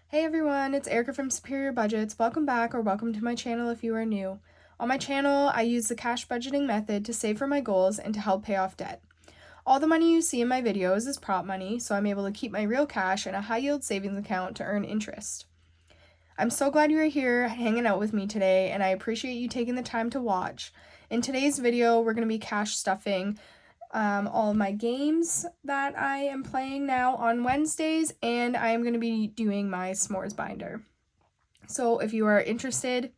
Hey everyone, it's Erica from Superior Budgets. Welcome back or welcome to my channel if you are new. On my channel, I use the cash budgeting method to save for my goals and to help pay off debt. All the money you see in my videos is prop money, so I'm able to keep my real cash in a high-yield savings account to earn interest. I'm so glad you are here hanging out with me today, and I appreciate you taking the time to watch. In today's video, we're going to be cash stuffing all of my games that I am playing now on Wednesdays, and I am going to be doing my s'mores binder. So if you are interested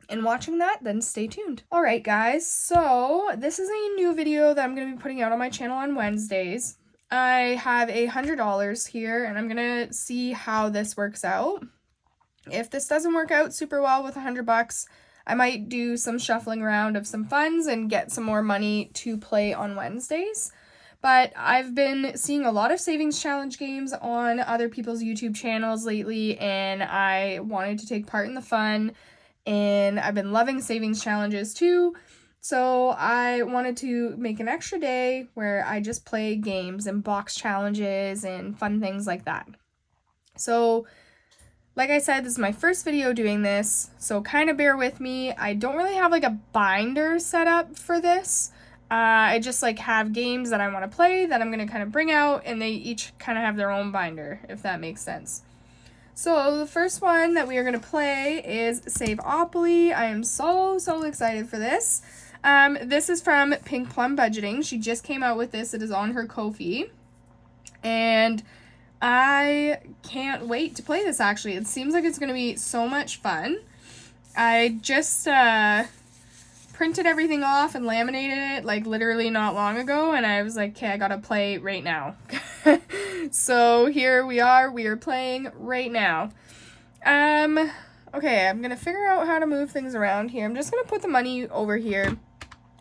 in watching that, then stay tuned. Alright guys, so this is a new video that I'm going to be putting out on my channel on Wednesdays. I have $100 here, and I'm going to see how this works out. If this doesn't work out super well with $100, I might do some shuffling around of some funds and get some more money to play on Wednesdays. But I've been seeing a lot of savings challenge games on other people's YouTube channels lately, and I wanted to take part in the fun, and I've been loving savings challenges too. So I wanted to make an extra day where I just play games and box challenges and fun things like that. So like I said, this is my first video doing this, so kind of bear with me. I don't really have like a binder set up for this. I just like have games that I want to play that I'm going to kind of bring out, and they each kind of have their own binder, if that makes sense. So the first one that we are going to play is Saveolpoly. I am so excited for this. This is from Pink Plum Budgeting. She just came out with this. It is on her Ko-fi. And I can't wait to play this, actually. It seems like it's going to be so much fun. I just printed everything off and laminated it, like, literally not long ago, and I was like, okay, I gotta play right now. So here we are playing right now. Okay, I'm gonna figure out how to move things around here. I'm just gonna put the money over here.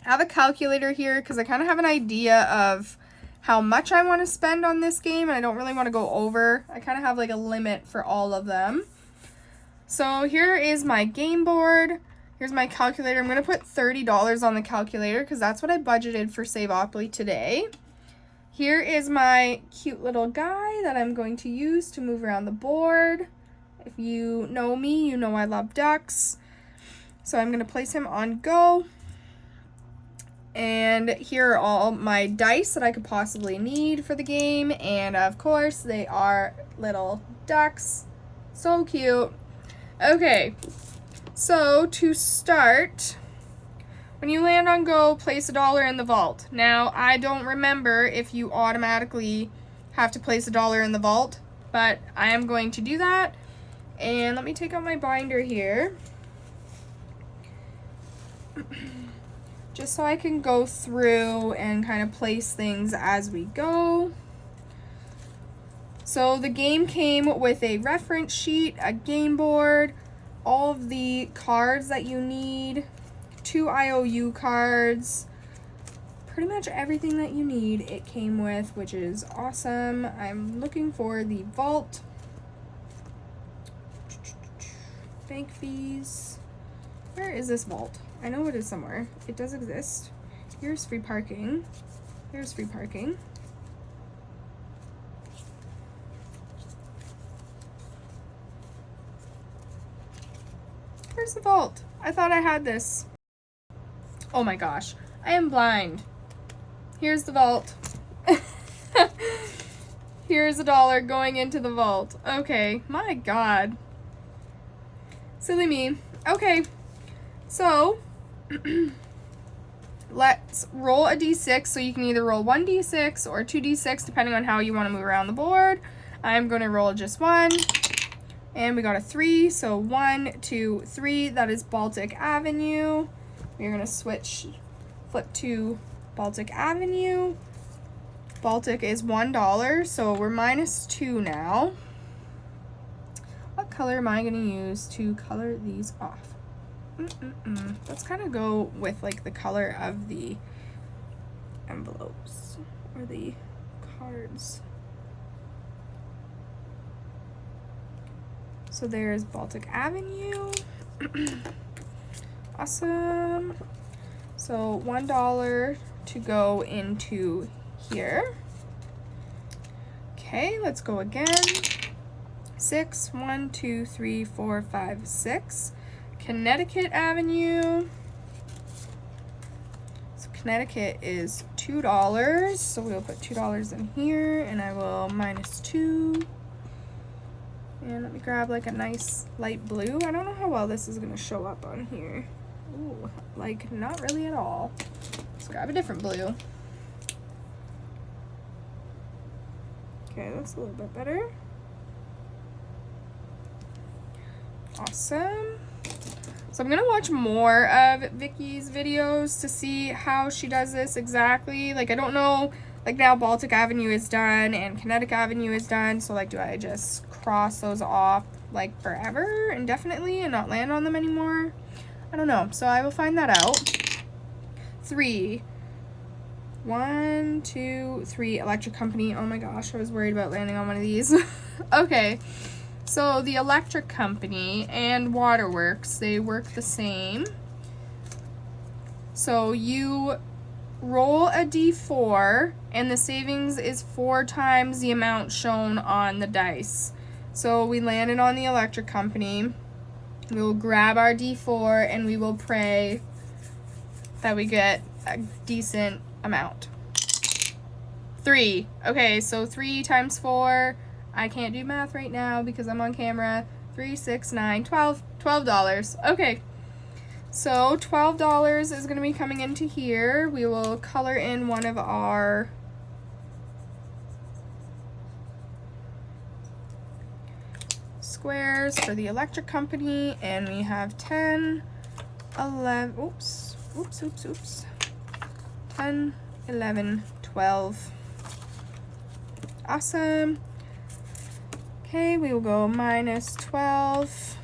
I have a calculator here because I kind of have an idea of how much I want to spend on this game, and I don't really want to go over. I kind of have like a limit for all of them. So here is my game board. Here's my calculator. I'm going to put $30 on the calculator because that's what I budgeted for Saveolpoly today. Here is my cute little guy that I'm going to use to move around the board. If you know me, you know I love ducks. So I'm going to place him on go. And here are all my dice that I could possibly need for the game. And of course, they are little ducks. So cute. Okay, so to start, when you land on go, place $1 in the vault. Now, I don't remember if you automatically have to place $1 in the vault, but I am going to do that. And let me take out my binder here. Just so I can go through and kind of place things as we go. So the game came with a reference sheet, a game board, all of the cards that you need, 2 IOU cards, pretty much everything that you need it came with, which is awesome. I'm looking for the vault. Bank fees. Where is this vault? I know it is somewhere. It does exist. Here's free parking. Here's free parking. Where's the vault? I thought I had this. Oh my gosh. I am blind. Here's the vault. Here's $1 going into the vault. Okay. My God. Silly me. Okay. So, let's roll a d6. So you can either roll 1d6 or 2d6 depending on how you want to move around the board. I'm going to roll just 1. And we got a 3. So 1, 2, 3. That is Baltic Avenue. We're going to flip to Baltic Avenue. Baltic is $1. So we're -2 now. What color am I going to use to color these off? Let's kind of go with like the color of the envelopes or the cards. So there's Baltic Avenue. Awesome. So $1 to go into here. Okay, let's go again. 6. 1, 2, 3, 4, 5, 6. Connecticut Avenue. So Connecticut is $2. So we'll put $2 in here, and I will minus 2. And let me grab like a nice light blue. I don't know how well this is gonna show up on here. Ooh, like not really at all. Let's grab a different blue. Okay, that's a little bit better. Awesome. So I'm gonna watch more of Vicky's videos to see how she does this exactly. Like, I don't know, like now Baltic Avenue is done and Connecticut Avenue is done. So like, do I just cross those off like forever, indefinitely, and not land on them anymore? I don't know. So I will find that out. 3. 1, 2, 3. Electric Company. Oh my gosh, I was worried about landing on one of these. Okay. So the Electric Company and Waterworks, they work the same. So you roll a d4, and the savings is 4 times the amount shown on the dice. So we landed on the Electric Company. We will grab our d4, and we will pray that we get a decent amount. 3. Okay, so 3 times 4. I can't do math right now because I'm on camera. 3, 6, 9, 12. $12. Okay. So $12 is going to be coming into here. We will color in one of our squares for the Electric Company, and we have 10, 11, oops. 10, 11, 12. Awesome. Okay, we will go minus 12.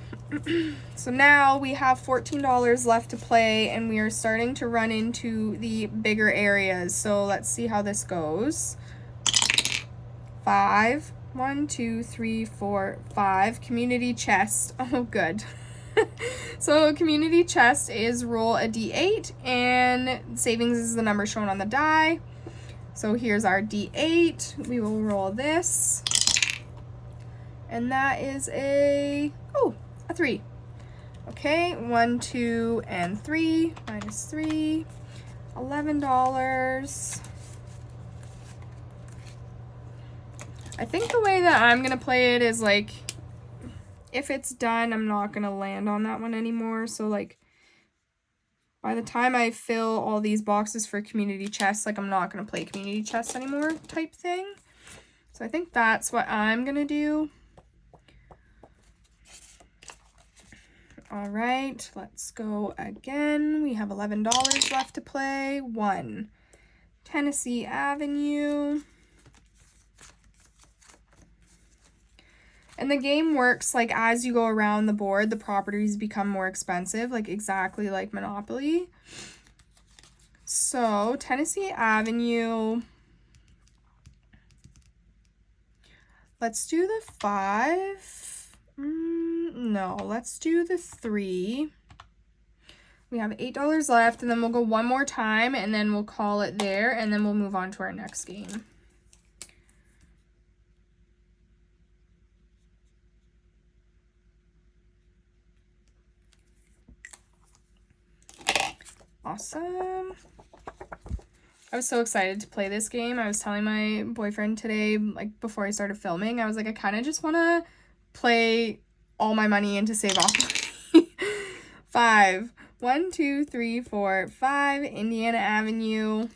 So now we have $14 left to play, and we are starting to run into the bigger areas. So let's see how this goes. 5. 1, 2, 3, 4, 5. Community chest. Oh, good. So community chest is roll a d8, and savings is the number shown on the die. So here's our d8. We will roll this. And that is a 3. Okay, 1, 2, and 3, minus 3, $11. I think the way that I'm gonna play it is like, if it's done, I'm not gonna land on that one anymore. So like, by the time I fill all these boxes for community chests, like I'm not gonna play community chests anymore type thing. So I think that's what I'm gonna do. All right, let's go again. We have $11 left to play. 1, Tennessee Avenue. And the game works like as you go around the board, the properties become more expensive, like exactly like Monopoly. So Tennessee Avenue. Let's do the 5. No, let's do the 3. We have $8 left, and then we'll go one more time, and then we'll call it there, and then we'll move on to our next game. Awesome. I was so excited to play this game. I was telling my boyfriend today, like before I started filming, I was like, I kind of just want to play all my money into Saveolpoly. 5. 1, 2, 3, 4, 5. Indiana Avenue.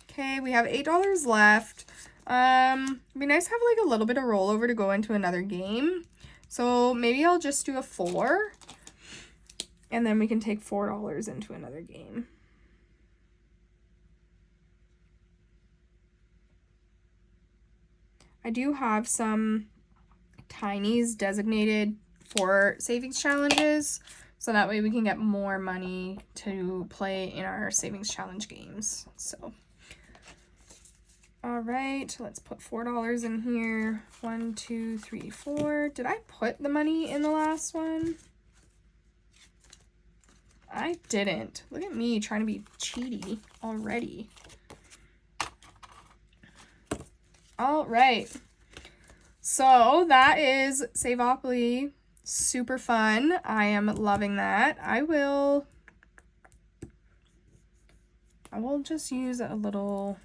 Okay, we have $8 left. It'd be nice to have like a little bit of rollover to go into another game. So maybe I'll just do a 4. And then we can take $4 into another game. I do have some tinies designated for savings challenges, so that way we can get more money to play in our savings challenge games. So, all right, let's put $4 in here. 1, 2, 3, 4. Did I put the money in the last one? I didn't. Look at me trying to be cheaty already. All right. So that is Saveolpoly. Super fun. I am loving that. I will just use a little,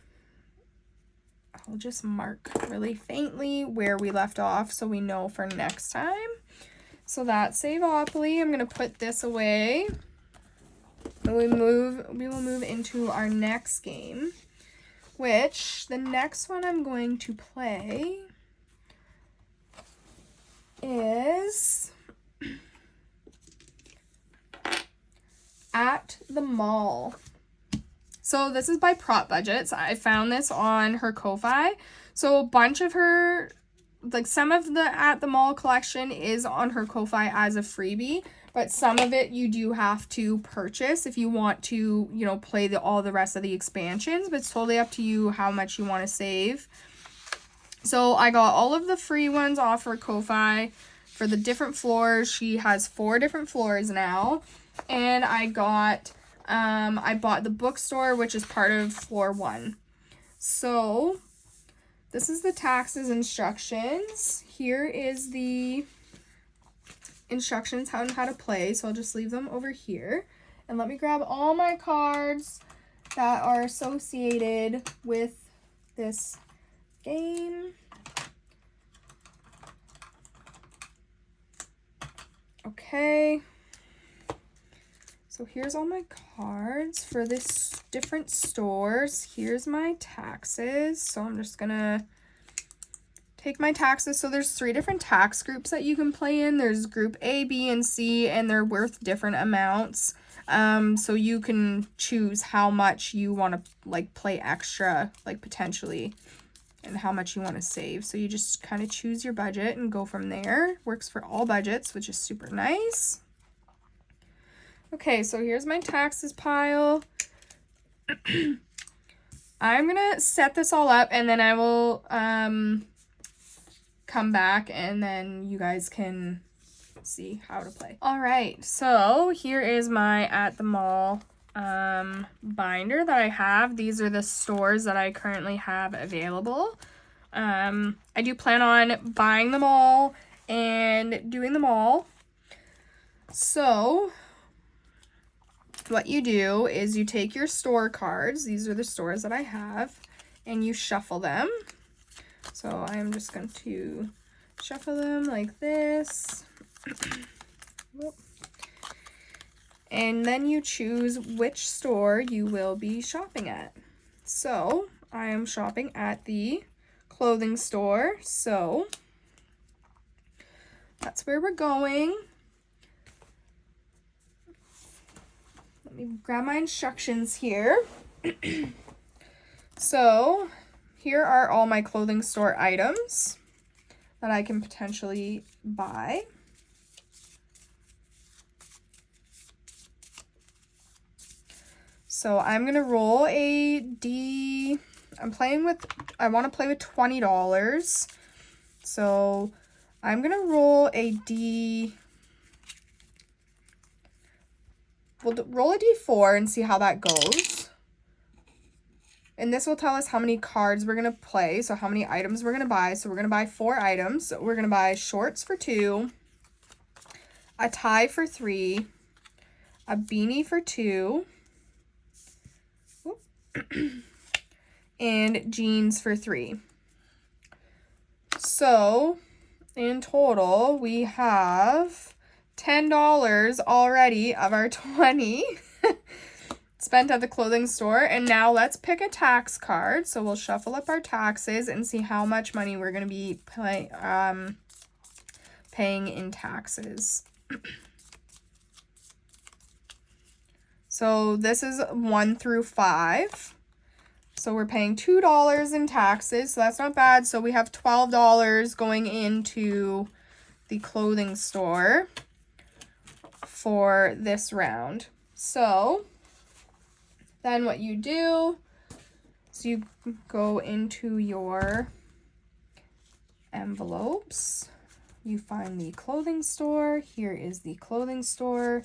I'll just mark really faintly where we left off so we know for next time. So that's Saveolpoly. I'm going to put this away. We will move into our next game, which the next one I'm going to play is At the Mall. So this is by Prop Budgets. I found this on her Ko-Fi. So a bunch of her, like some of the At the Mall collection is on her Ko-Fi as a freebie, but some of it you do have to purchase if you want to, you know, play all the rest of the expansions, but it's totally up to you how much you want to save. So I got all of the free ones off her Ko-Fi for the different floors. She has 4 different floors now, and I bought the bookstore, which is part of floor 1. So this is the taxes instructions. Here is the instructions on how to play. So I'll just leave them over here. And let me grab all my cards that are associated with this game. Okay. So here's all my cards for this different stores. Here's my taxes. So I'm just gonna take my taxes. So there's 3 different tax groups that you can play in. There's group A, B, and C, and they're worth different amounts. So you can choose how much you want to like play extra, like potentially, and how much you want to save. So you just kind of choose your budget and go from there. Works for all budgets, which is super nice. Okay, so here's my taxes pile. I'm gonna set this all up and then I will come back and then you guys can see how to play. All right, so here is my At the Mall binder that I have. These are the stores that I currently have available. I do plan on buying them all and doing them all. So what you do is you take your store cards, these are the stores that I have, and you shuffle them. So I'm just going to shuffle them like this. And then you choose which store you will be shopping at. So I am shopping at the clothing store, so that's where we're going. Let me grab my instructions here. So here are all my clothing store items that I can potentially buy. So I'm going to roll a D. I want to play with $20. So I'm going to roll a D. We'll roll a D4 and see how that goes. And this will tell us how many cards we're going to play, so how many items we're going to buy. So we're going to buy 4 items. So we're going to buy shorts for 2, a tie for 3, a beanie for 2, and jeans for 3. So in total, we have $10 already of our 20 spent at the clothing store. And now let's pick a tax card. So we'll shuffle up our taxes and see how much money we're going to be paying in taxes. So this is 1 through 5. So we're paying $2 in taxes, so that's not bad. So we have $12 going into the clothing store for this round. So then what you do is you go into your envelopes. You find the clothing store. Here is the clothing store.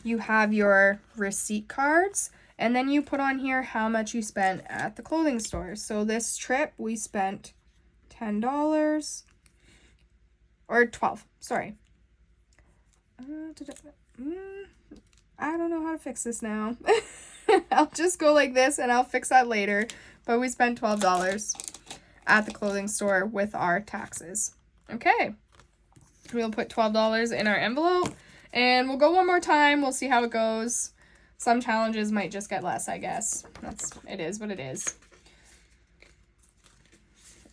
You have your receipt cards. And then you put on here how much you spent at the clothing store. So this trip, we spent $10. or 12, sorry. I don't know how to fix this now. I'll just go like this and I'll fix that later. But we spent $12 at the clothing store with our taxes. Okay. We'll put $12 in our envelope and we'll go one more time. We'll see how it goes. Some challenges might just get less, I guess. It is what it is.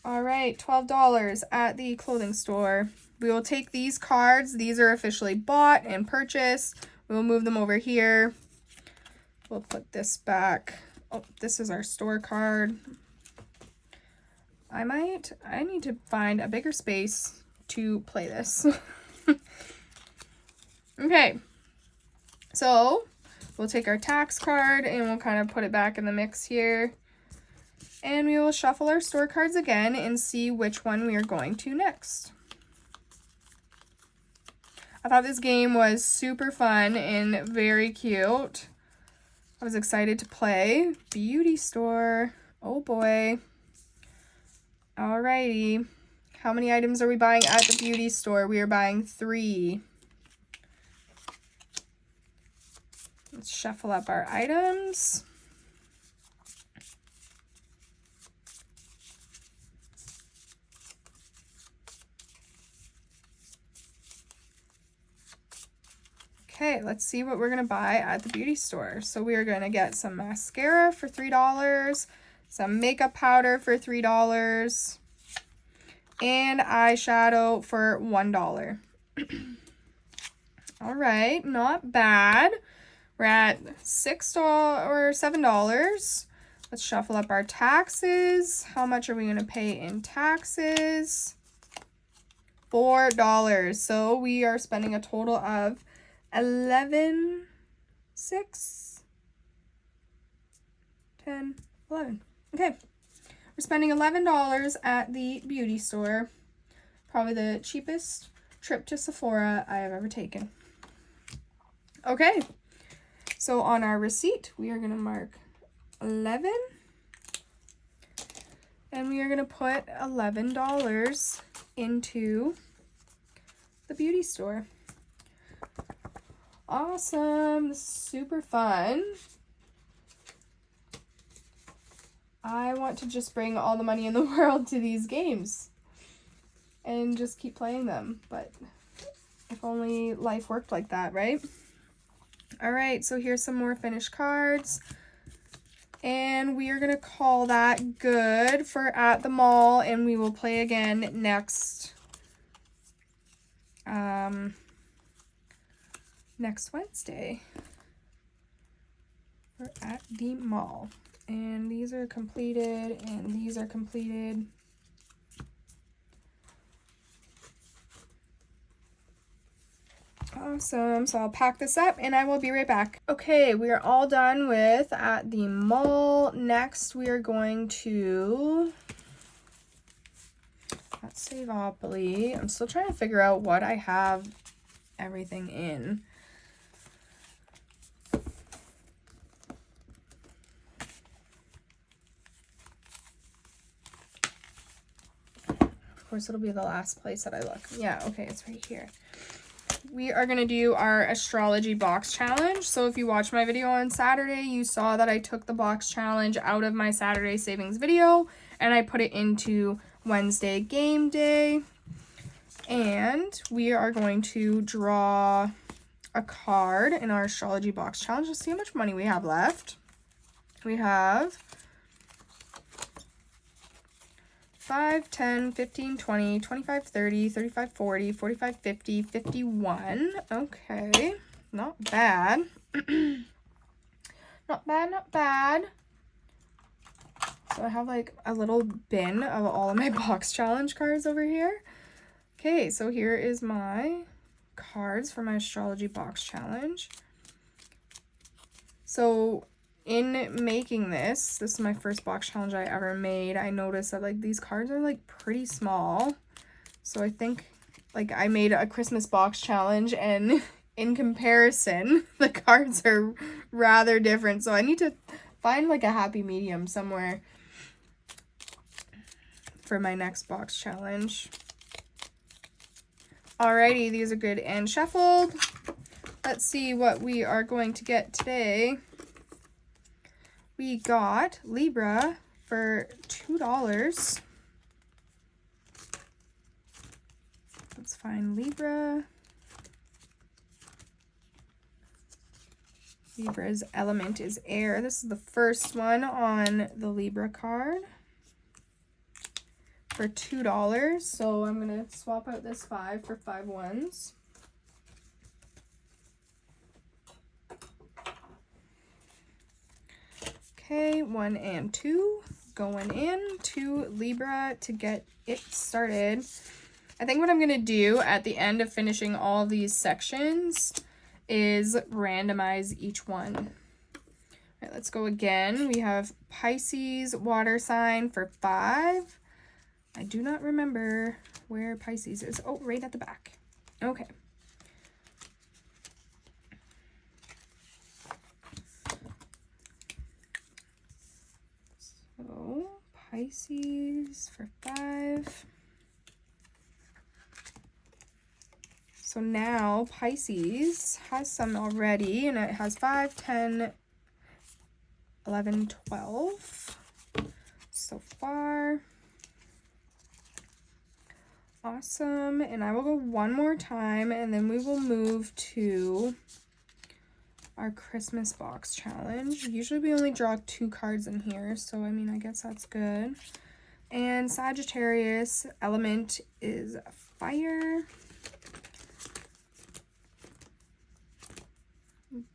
All right, $12 at the clothing store. We will take these cards. These are officially bought and purchased. We'll move them over here. We'll put this back. Oh, this is our store card. I need to find a bigger space to play this. Okay, so we'll take our tax card and we'll kind of put it back in the mix here. And we will shuffle our store cards again and see which one we are going to next. I thought this game was super fun and very cute. I was excited to play. Beauty store. Oh boy. Alrighty. How many items are we buying at the beauty store? We are buying 3. Let's shuffle up our items. Okay, let's see what we're going to buy at the beauty store. So we are going to get some mascara for $3, some makeup powder for $3, and eyeshadow for $1. All right, not bad. We're at $6 or $7. Let's shuffle up our taxes. How much are we going to pay in taxes? $4. So we are spending a total of 11, 6, 10, 11. Okay, we're spending $11 at the beauty store. Probably the cheapest trip to Sephora I have ever taken. Okay, so on our receipt, we are going to mark 11. And we are going to put $11 into the beauty store. Awesome. This is super fun. I want to just bring all the money in the world to these games and just keep playing them. But if only life worked like that, right? All right, so here's some more finished cards. And we are going to call that good for at the mall, and we will play again next Wednesday. We're at the mall. And these are completed, and these are completed. Awesome. So I'll pack this up and I will be right back. Okay, we are all done with at the mall. Next, we are going to at Saveolpoly. I'm still trying to figure out what I have everything in. Of course, it'll be the last place that I look. Yeah, okay, it's right here. We are going to do our astrology box challenge. So if you watched my video on Saturday, you saw that I took the box challenge out of my Saturday savings video and I put it into Wednesday game day. And we are going to draw a card in our astrology box challenge. Let's see how much money we have left. We have 5, 10, 15, 20, 25, 30, 35, 40, 45, 50, 51. Okay, not bad. Not bad, not bad. So I have like a little bin of all of my box challenge cards over here. Okay, so here is my cards for my astrology box challenge. So in making this is my first box challenge I ever made. I noticed that like these cards are like pretty small. So I think like I made a Christmas box challenge and in comparison, the cards are rather different. So I need to find like a happy medium somewhere for my next box challenge. Alrighty, these are good and shuffled. Let's see what we are going to get today. We got Libra for $2. Let's find Libra. Libra's element is air. This is the first one on the Libra card for $2. So I'm going to swap out this 5 for 5 ones. Okay, 1 and 2 going in to Libra to get it started. I think what I'm going to do at the end of finishing all these sections is randomize each one. All right, let's go again. We have Pisces water sign for 5. I do not remember where Pisces is. Oh, right at the back. Okay. So Pisces for 5. So now Pisces has some already, and it has 5, 10, 11, 12 so far. Awesome. And I will go one more time, and then we will move to our Christmas box challenge. Usually we only draw 2 cards in here, so I mean, I guess that's good. And Sagittarius element is fire.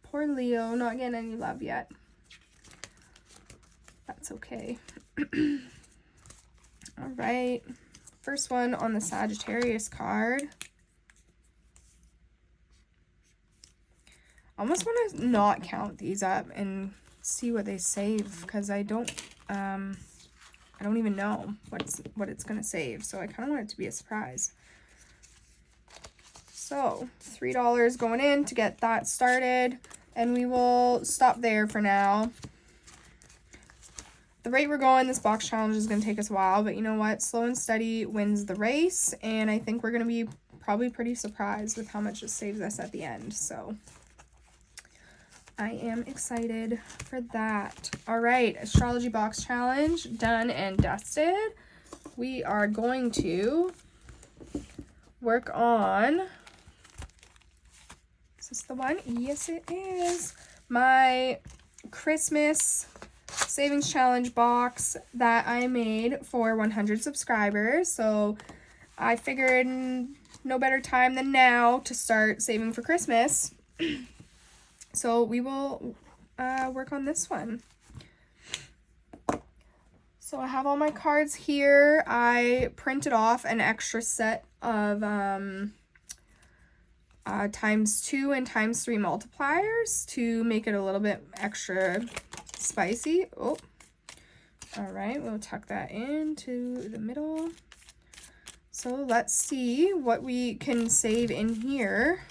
Poor Leo, not getting any love yet. That's okay. All right. First one on the Sagittarius card. I almost want to not count these up and see what they save, because I don't even know what it's going to save. So I kind of want it to be a surprise. So $3 going in to get that started. And we will stop there for now. The rate we're going, this box challenge is going to take us a while, but you know what? Slow and steady wins the race, and I think we're going to be probably pretty surprised with how much it saves us at the end. So I am excited for that. All right, astrology box challenge done and dusted. We are going to work on... Is this the one? Yes, it is. My Christmas savings challenge box that I made for 100 subscribers. So I figured no better time than now to start saving for Christmas. So we will work on this one. So I have all my cards here. I printed off an extra set of ×2 and ×3 multipliers to make it a little bit extra spicy. Oh, all right, we'll tuck that into the middle. So let's see what we can save in here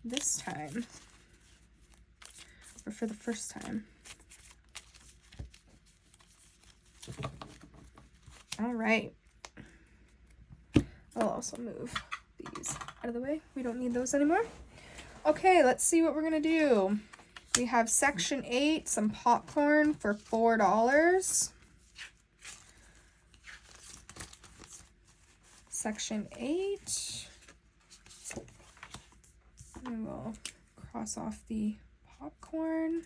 this time, or for the first time. All right, I'll also move these out of the way. We don't need those anymore. Okay, let's see what we're gonna do. We have section 8, some popcorn for $4. Section 8. And we'll cross off the popcorn.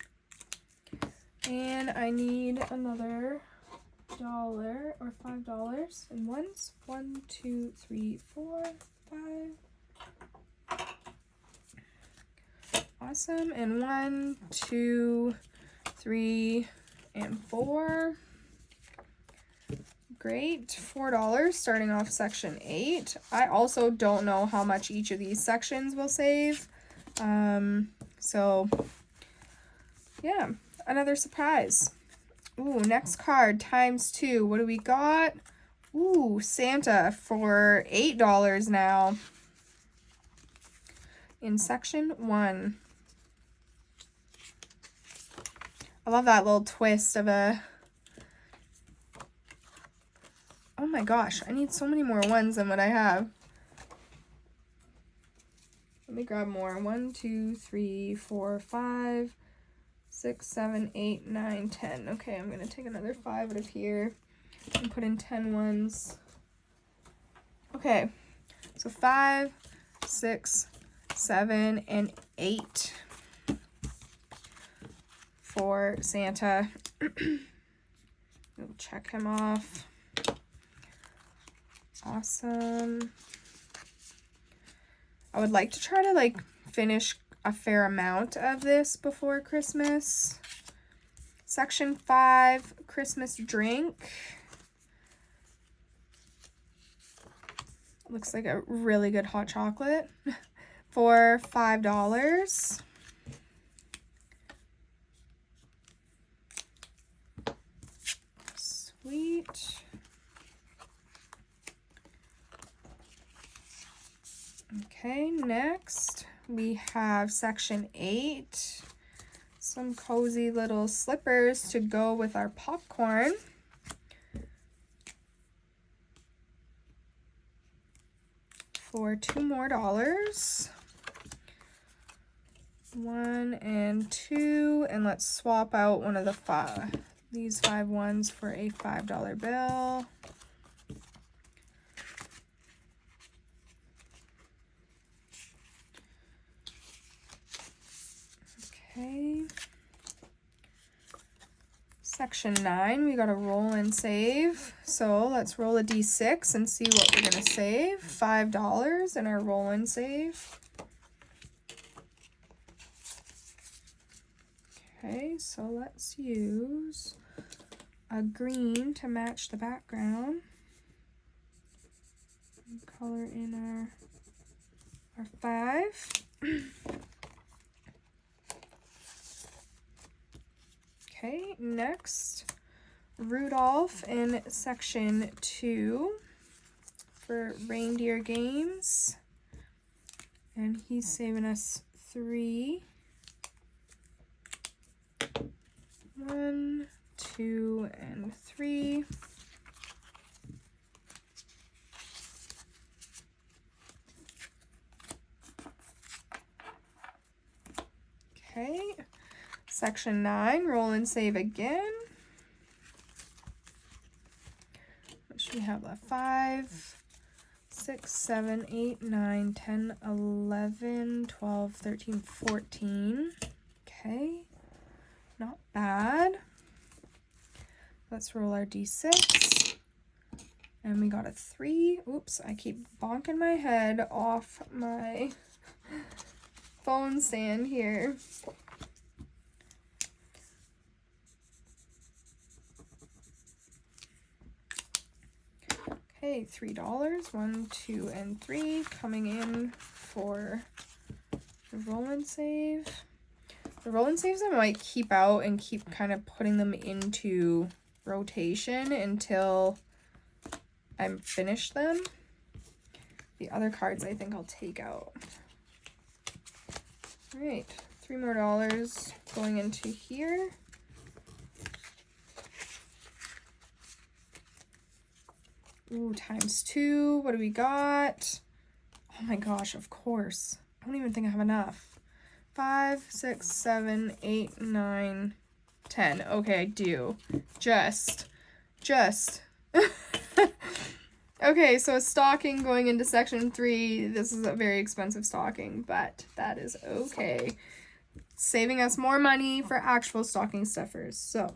And I need another $1 or $5 in ones. 1, 2, 3, 4, 5. Awesome. And 1, 2, 3, and 4. Great. $4 starting off section 8. I also don't know how much each of these sections will save. So yeah, another surprise. Ooh, next card, ×2. What do we got? Ooh, Santa for $8 now in section 1. I love that little twist of a... Oh my gosh, I need so many more ones than what I have. Let me grab more. 1, 2, 3, 4, 5, 6, 7, 8, 9, 10. Okay, I'm gonna take another 5 out of here and put in 10 ones. Okay, so 5, 6, 7, and 8 for Santa. We'll check him off. Awesome. I would like to try to like finish a fair amount of this before Christmas. Section 5, Christmas drink. Looks like a really good hot chocolate for $5. Sweet. Okay, next we have section 8. Some cozy little slippers to go with our popcorn. For $2 more. 1 and 2, and let's swap out one of these 5 ones for a $5 bill. Okay. Section 9, we got a roll and save. So let's roll a d6 and see what we're going to save. $5 in our roll and save. Okay, so let's use a green to match the background. And color in our 5. Okay, next, Rudolph in section 2 for reindeer games. And he's saving us 3. 1, 2, and 3. Okay. Section 9, roll and save again. What should we have left? 5, 6, 7, 8, 9, 10, 11, 12, 13, 14. Okay, not bad. Let's roll our d6. And we got a 3. Oops, I keep bonking my head off my phone stand here. Okay, $3. 1, 2, and 3 coming in for the roll and save. The roll and saves I might keep out and keep kind of putting them into rotation until I'm finished them. The other cards I think I'll take out. All right, $3 more going into here. Ooh, ×2. What do we got? Oh my gosh, of course. I don't even think I have enough. 5, 6, 7, 8, 9, 10. Okay, I do. Just. Okay, so a stocking going into section 3. This is a very expensive stocking, but that is okay. Saving us more money for actual stocking stuffers. So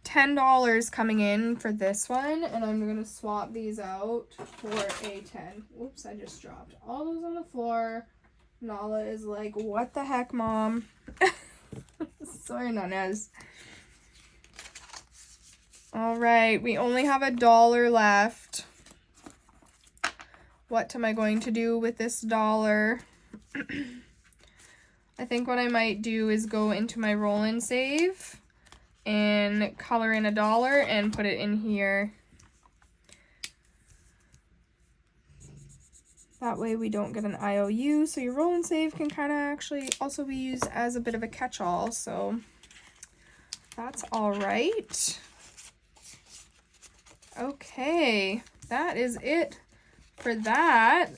$10 coming in for this one, and I'm gonna swap these out for a 10. Whoops, I just dropped all those on the floor. Nala is like, what the heck, Mom? Sorry, Nanas. All right, we only have $1 left. What am I going to do with this $1? I think what I might do is go into my roll and save and color in $1 and put it in here. That way we don't get an IOU, so your roll and save can kind of actually also be used as a bit of a catch-all, so that's all right. Okay, that is it for that.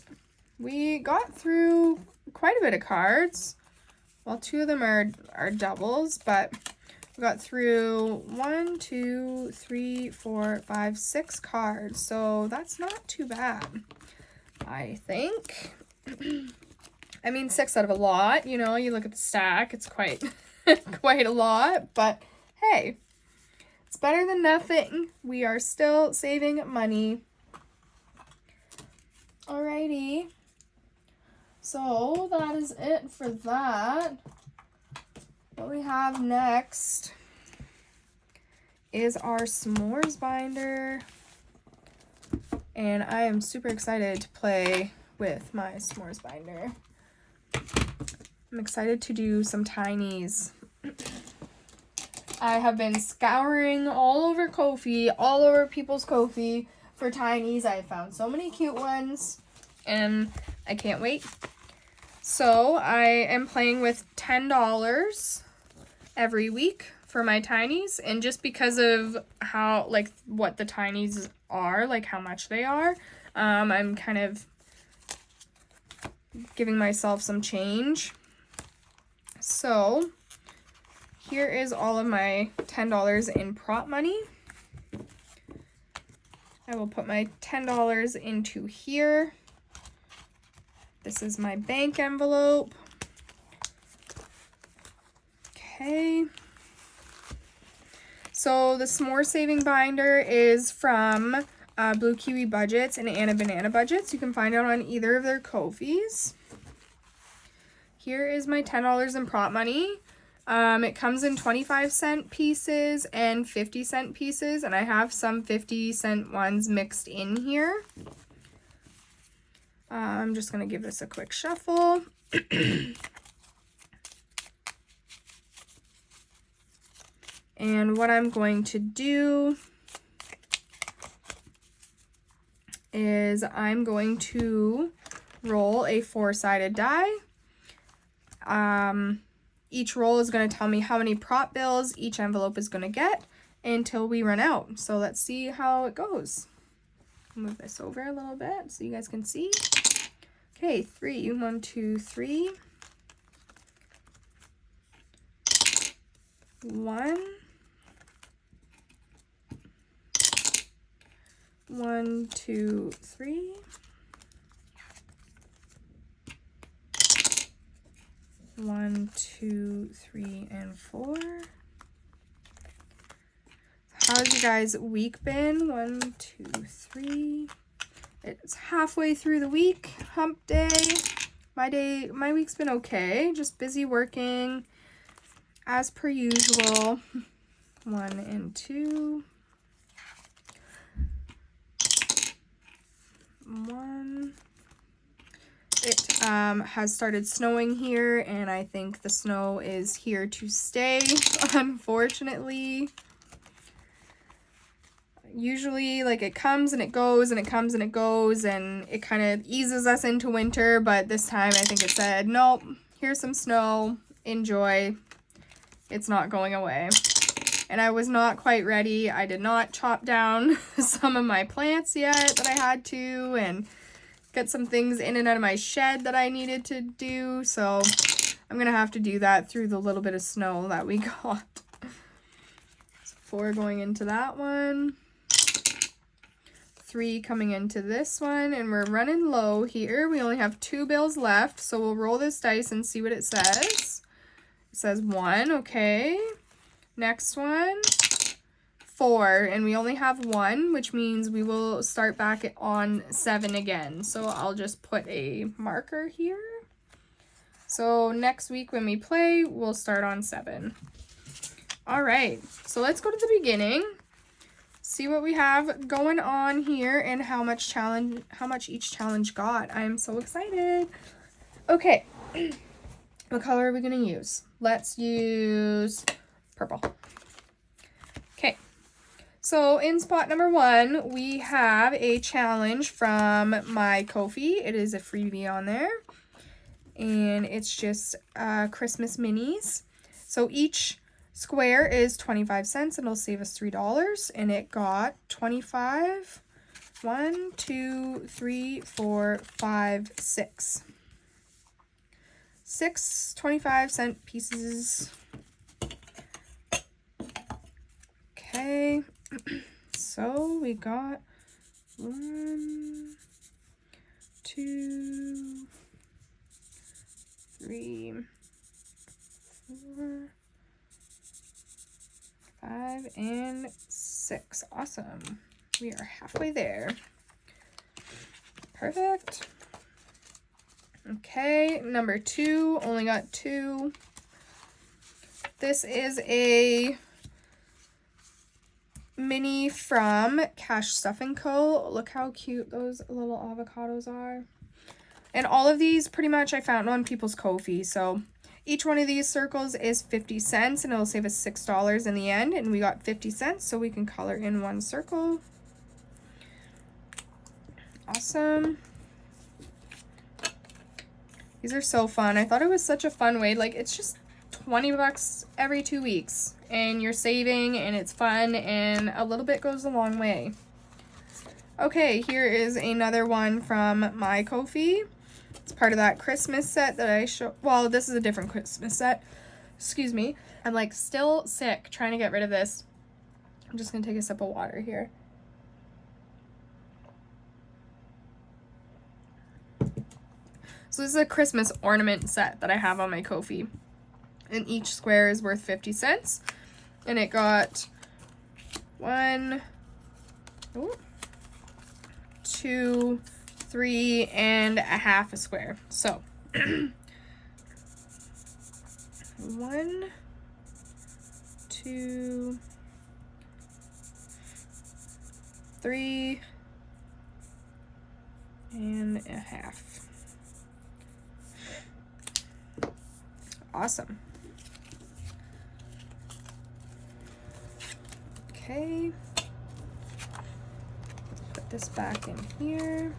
we got through quite a bit of cards. Well, 2 of them are doubles, but we got through 1, 2, 3, 4, 5, 6 cards. So that's not too bad, I think. I mean, 6 out of a lot, you know, you look at the stack, it's quite, quite a lot, but hey, it's better than nothing. We are still saving money. Alrighty. So that is it for that. What we have next is our s'mores binder. And I am super excited to play with my s'mores binder. I'm excited to do some tinies. I have been scouring all over Ko-fi, all over people's Ko-fi for tinies. I found so many cute ones, and I can't wait. So I am playing with $10 every week for my tinies, and just because of how, like, what the tinies are, like how much they are, I'm kind of giving myself some change. So here is all of my $10 in prop money. I will put my $10 into here. This is my bank envelope. Okay. So the s'more saving binder is from Blue Kiwi Budgets and Anna Banana Budgets. You can find it on either of their Ko-fis. Here is my $10 in prop money. It comes in 25-cent pieces and 50-cent pieces, and I have some 50-cent ones mixed in here. I'm just going to give this a quick shuffle. And what I'm going to do is I'm going to roll a 4-sided die. Each roll is going to tell me how many prop bills each envelope is going to get until we run out. So let's see how it goes. Move this over a little bit so you guys can see. Okay, 3, 1, 2, 3. 1. 1, 2, 3. 1, 2, 3, and 4. How's you guys' week been? 1, 2, 3. It's halfway through the week, hump day. My week's been okay, just busy working as per usual. 1 and 2. 1. It has started snowing here, and I think the snow is here to stay, unfortunately. Usually, like, it comes and it goes and it comes and it goes, and it kind of eases us into winter, but this time I think it said, nope, here's some snow, enjoy, it's not going away. And I was not quite ready. I did not chop down some of my plants yet that I had to, and get some things in and out of my shed that I needed to do, so I'm gonna have to do that through the little bit of snow that we got. So 4 going into that one. 3 coming into this one, and we're running low here. We only have 2 bills left, so we'll roll this dice and see what it says. It says 1, okay. Next one, 4, and we only have 1, which means we will start back on 7 again. So I'll just put a marker here. So next week when we play, we'll start on 7. All right, so let's go to the beginning. See what we have going on here and how much each challenge got. I am so excited. Okay, what color are we gonna use? Let's use purple. Okay, so in spot number 1, we have a challenge from my Ko-fi. It is a freebie on there, and it's just Christmas minis. So each square is 25 cents, and it'll save us $3, and it got 25, 1, 2, 3, 4, 5, 6. 6 25-cent pieces. Okay, so we got 1, 2, 3, 4, 5, and 6. Awesome. We are halfway there. Perfect. Okay, number 2, only got 2. This is a mini from Cash Stuff & Co. Look how cute those little avocados are. And all of these pretty much I found on People's Ko-fi. So each one of these circles is 50 cents and it'll save us $6 in the end. And we got 50 cents, so we can color in one circle. Awesome. These are so fun. I thought it was such a fun way. Like, it's just 20 bucks every 2 weeks. And you're saving, and it's fun, and a little bit goes a long way. Okay, here is another one from my Ko-fi. It's part of that Christmas set that I show. Well, this is a different Christmas set. Excuse me. I'm like still sick trying to get rid of this. I'm just gonna take a sip of water here. So this is a Christmas ornament set that I have on my Ko-fi. And each square is worth 50 cents. And it got 1, 2, 3, and a half a square. So 1, 2, 3, and a half. Awesome. Okay, put this back in here.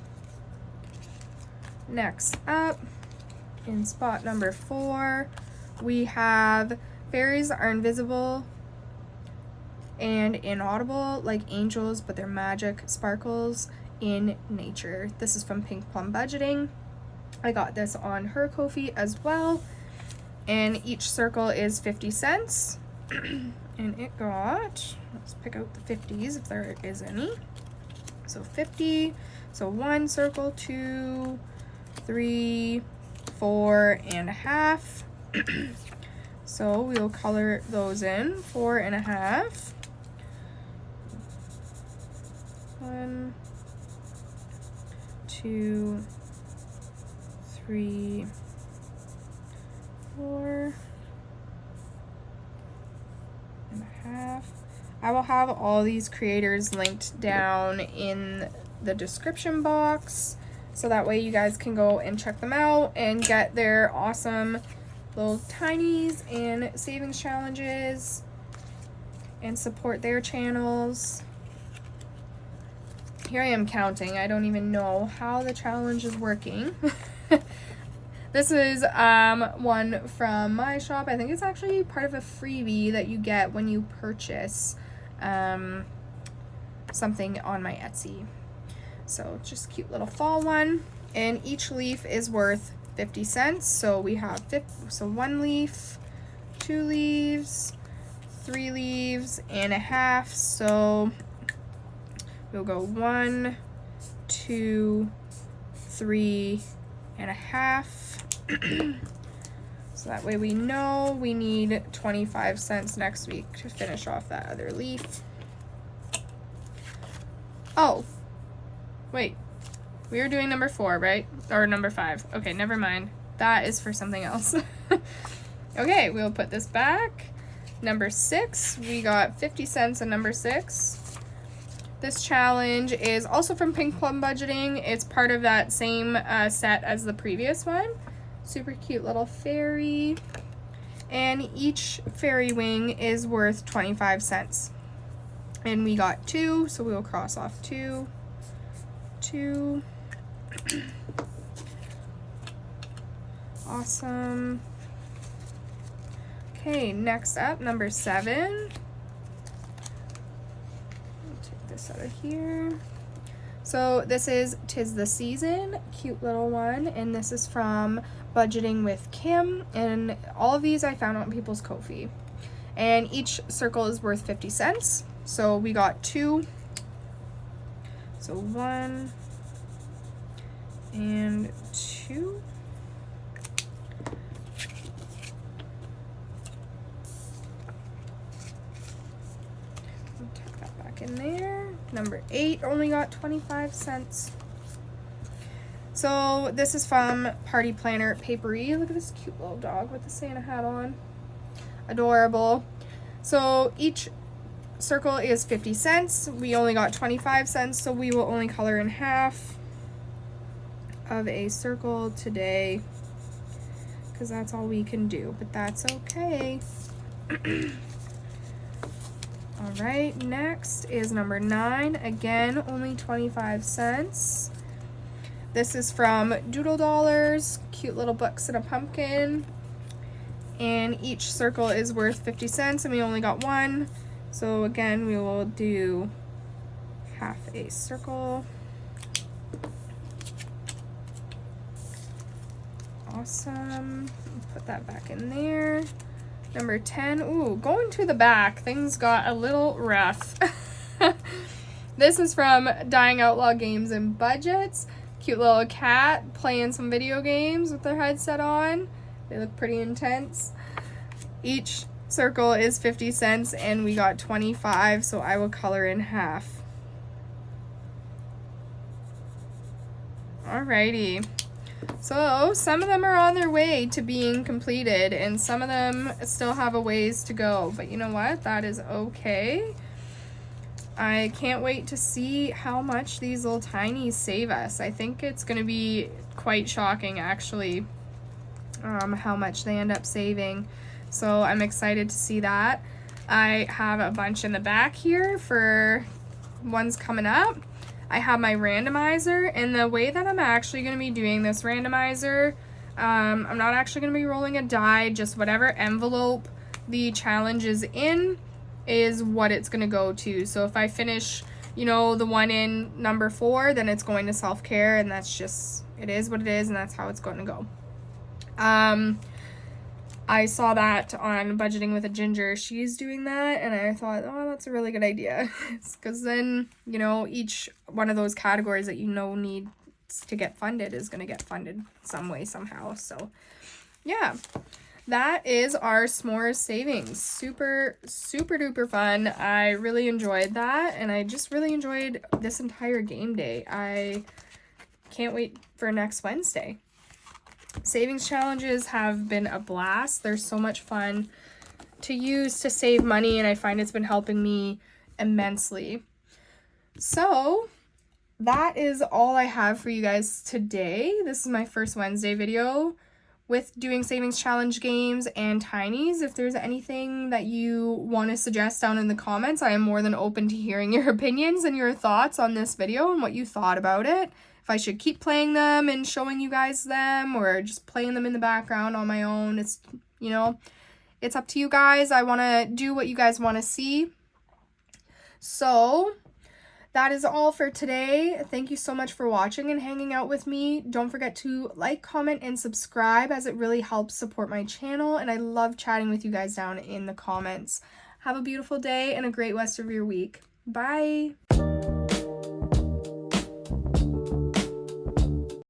Next up, in spot number 4, we have fairies are invisible and inaudible like angels, but they're magic sparkles in nature. This is from Pink Plum Budgeting. I got this on her Ko-fi as well, and each circle is 50 cents. And it got, let's pick out the 50s if there is any. So 50, so 1 circle, 2, 3, 4 and a half. So we'll color those in, 4 and a half. 1, 2, 3, 4 and a half. I will have all these creators linked down in the description box, so that way you guys can go and check them out and get their awesome little tinies and savings challenges and support their channels. Here I am counting. I don't even know how the challenge is working. This is one from my shop. I think it's actually part of a freebie that you get when you purchase something on my Etsy. So just cute little fall one. And each leaf is worth 50 cents. So we have 1 leaf, 2 leaves, 3 leaves, and a half. So we'll go 1, 2, 3 and a half. So that way we know we need 25 cents next week to finish off that other leaf. Oh, wait, we were doing number 4, right? Or number 5. Okay, never mind. That is for something else. Okay, we'll put this back. Number 6, we got 50 cents in number 6. This challenge is also from Pink Plum Budgeting. It's part of that same set as the previous one. Super cute little fairy. And each fairy wing is worth 25 cents. And we got 2, so we will cross off 2. 2. Awesome. Okay, next up, number 7. Take this out of here. So this is 'Tis the Season, cute little one, and this is from Budgeting with Kim, and all of these I found on People's Ko-fi. And each circle is worth 50 cents. So we got 2. So 1 and 2. Tuck that back in there. Number 8 only got 25 cents. So this is from Party Planner Papery. Look at this cute little dog with the Santa hat on. Adorable. So each circle is 50 cents. We only got 25 cents, so we will only color in half of a circle today because that's all we can do, but that's okay. All right, next is number 9. Again, only 25 cents. This is from Doodle Dollars, cute little books and a pumpkin. And each circle is worth 50 cents, and we only got 1. So again, we will do half a circle. Awesome. Put that back in there. Number 10. Ooh, going to the back, things got a little rough. This is from Dying Outlaw Games and Budgets. Cute little cat playing some video games with their headset on. They look pretty intense. Each circle is 50 cents and we got 25, so I will color in half. Alrighty. So some of them are on their way to being completed and some of them still have a ways to go, but you know what? That is okay. I can't wait to see how much these little tinies save us. I think it's going to be quite shocking, actually, how much they end up saving. So I'm excited to see that. I have a bunch in the back here for ones coming up. I have my randomizer, and the way that I'm actually going to be doing this randomizer, I'm not actually going to be rolling a die, just whatever envelope the challenge is in is what it's going to go to. So if I finish, you know, the one in number 4, then it's going to self-care, and that's just, it is what it is, and that's how it's going to go. I saw that on Budgeting with a Ginger. She's doing that, and I thought, oh, that's a really good idea. Because then, you know, each one of those categories that you know needs to get funded is going to get funded some way, somehow. So, yeah. That is our s'mores savings. Super, super duper fun. I really enjoyed that, and I just really enjoyed this entire game day. I can't wait for next Wednesday. Savings challenges have been a blast. They're so much fun to use to save money, and I find it's been helping me immensely. So that is all I have for you guys today. This is my first Wednesday video with doing savings challenge games and tinies. If there's anything that you want to suggest down in the comments, I am more than open to hearing your opinions and your thoughts on this video and what you thought about it. If I should keep playing them and showing you guys them or just playing them in the background on my own, it's, you know, it's up to you guys. I want to do what you guys want to see. So that is all for today. Thank you so much for watching and hanging out with me. Don't forget to like, comment, and subscribe, as it really helps support my channel, and I love chatting with you guys down in the comments. Have a beautiful day and a great rest of your week. Bye!